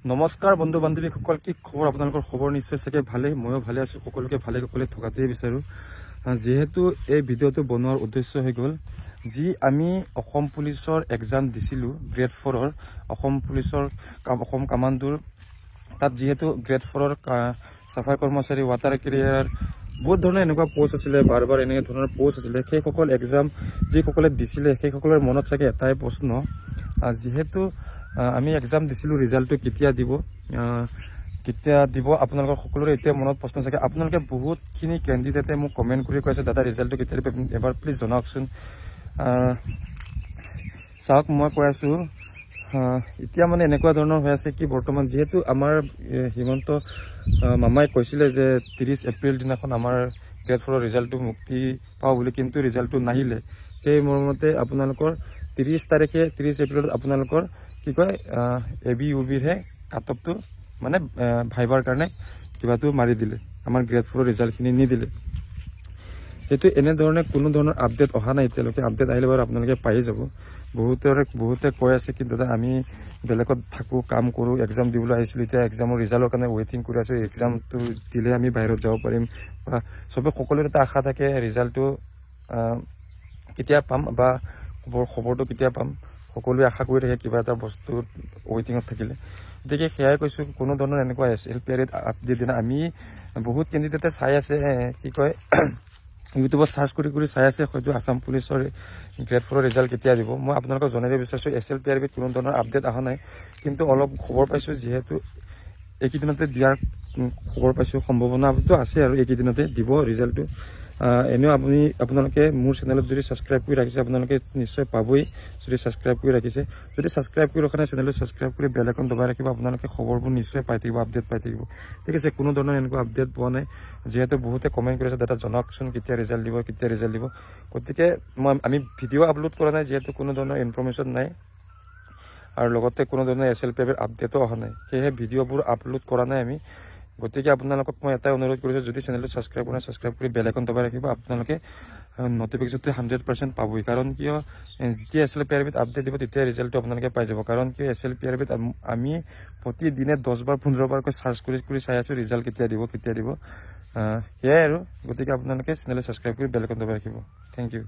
নমস্কাৰ বন্ধু বান্ধৱীসকল, কি খবৰ? আপোনালোকৰ খবৰ নিশ্চয় চাগে ভালেই, ময়ো ভালে আছোঁ। সকলোকে ভালে কুশলে থকাটোৱে বিচাৰোঁ। যিহেতু এই ভিডিঅ'টো বনোৱাৰ উদ্দেশ্য হৈ গ'ল, যি আমি অসম পুলিচৰ এক্সাম দিছিলোঁ গ্ৰেড 4-ৰ, অসম পুলিচৰ অসম কামাণ্ডোৰ, তাত যিহেতু গ্ৰেড 4-ৰ চাফাই কৰ্মচাৰী, ৱাটাৰ কেৰিয়াৰ, বহুত ধৰণৰ এনেকুৱা পোষ্ট আছিলে, বাৰ বাৰ এনেকুৱা ধৰণৰ পোষ্ট আছিলে। সেইসকল এক্সাম যিসকলে দিছিলে সেইসকলৰ মনত চাগে এটাই প্ৰশ্ন, যিহেতু আমি এক্সাম দিছিলোঁ, ৰিজাল্টটো কেতিয়া দিব আপোনালোকৰ সকলোৰে এতিয়া মনত প্ৰশ্ন চাগে। আপোনালোকে বহুতখিনি কেণ্ডিডেটে মোক কমেণ্ট কৰি কৈছে, দাদা ৰিজাল্টটো কেতিয়া দিব, এবাৰ প্লিজ জনাওকচোন। চাওক, মই কৈ আছোঁ, এতিয়া মানে এনেকুৱা ধৰণৰ হৈ আছে কি, বৰ্তমান যিহেতু আমাৰ হিমন্ত মামাই কৈছিলে যে 30 এপ্ৰিল দিনাখন আমাৰ গ্ৰেড 4-ৰ ৰিজাল্টটো মুক্তি পাওঁ বুলি, কিন্তু ৰিজাল্টটো নাহিলে। সেই মৰ্মতে আপোনালোকৰ 30 এপ্ৰিলত আপোনালোকৰ কি কয় এবি ইউবিৰহে কাট অফটো মানে ভাইবাৰ কাৰণে কিবাটো মাৰি দিলে, আমাৰ গ্ৰেড 4-ৰ ৰিজাল্টখিনি নিদিলে। সেইটো এনেধৰণে কোনো ধৰণৰ আপডেট অহা নাই এতিয়ালৈকে। আপডেট আহিলে বাৰু আপোনালোকে পাই যাব। বহুতে কৈ আছে কি দাদা আমি বেলেগত থাকোঁ, কাম কৰোঁ, এক্সাম দিবলৈ আহিছিলোঁ, এতিয়া এক্সামৰ ৰিজাল্টৰ কাৰণে ৱেইটিং কৰি আছোঁ, এক্সামটো দিলে আমি বাহিৰত যাব পাৰিম। বা সকলোৰে এটা আশা থাকে ৰিজাল্টটো কেতিয়া পাম বা খবৰটো কেতিয়া পাম, সকলোৱে আশা কৰি থাকে কিবা এটা বস্তু ৱেইটিঙত থাকিলে। গতিকে সেয়াই কৈছোঁ, কোনো ধৰণৰ এনেকুৱা SLPR আপডেট দিনা আমি বহুত কেণ্ডিডেটে চাই আছে, কি কয় ইউটিউবত চাৰ্চ কৰি চাই আছে, হয়তো আছাম পুলিচৰ গ্ৰেড 4-ৰ ৰিজাল্ট কেতিয়া দিব। মই আপোনালোকক জনাই দিব বিচাৰিছোঁ, SLPR কোনো ধৰণৰ আপডেট অহা নাই, কিন্তু অলপ খবৰ পাইছোঁ, যিহেতু এইকেইদিনতে দিয়াৰ খবৰ পাইছোঁ, সম্ভাৱনাটো আছে আৰু এইকেইদিনতে দিব ৰিজাল্টটো। এনেও আপোনালোকে মোৰ চেনেলত যদি ছাবস্ক্ৰাইব কৰি ৰাখিছে, আপোনালোকে নিশ্চয় পাবই যদি ছাবস্ক্ৰাইব কৰি ৰাখিছে। যদি ছাবস্ক্ৰাইব কৰি ৰখা নাই, চেনেলটো ছাবস্ক্ৰাইব কৰি বেল আইকন দবাই ৰাখিব, আপোনালোকে খবৰবোৰ নিশ্চয় পাই থাকিব, আপডেট পাই থাকিব। ঠিক আছে, কোনো ধৰণৰ এনেকুৱা আপডেট পোৱা নাই। যিহেতু বহুতে কমেণ্ট কৰিছে, দাদা জনাওকচোন কেতিয়া ৰিজাল্ট দিব। গতিকে আমি ভিডিঅ' আপলোড কৰা নাই, যিহেতু কোনো ধৰণৰ ইনফৰ্মেশ্যন নাই, আৰু লগতে কোনো ধৰণৰ SLPR আপডেটো অহা নাই, সেয়েহে ভিডিঅ'বোৰ আপলোড কৰা নাই আমি। গতিকে আপোনালোকক মই এটাই অনুৰোধ কৰিছোঁ, যদি চেনেলটো ছাবস্ক্ৰাইব কৰা, ছাবস্ক্ৰাইব কৰি বেল আইকন দবাই ৰাখিব, আপোনালোকে নটিফিকেশ্যনটো 100% পাবই। কাৰণ কিয়, যেতিয়া SLPR আপডেট দিব তেতিয়া ৰিজাল্টটো আপোনালোকে পাই যাব। কাৰণ কিয়, SLPR আমি প্ৰতিদিনে 10 বাৰ 15 বাৰকৈ চাৰ্চ কৰি চাই আছোঁ ৰিজাল্ট কেতিয়া দিব। সেয়াই আৰু, গতিকে আপোনালোকে চেনেলটো ছাবস্ক্ৰাইব কৰি বেল আইকন দবাই ৰাখিব। Thank U.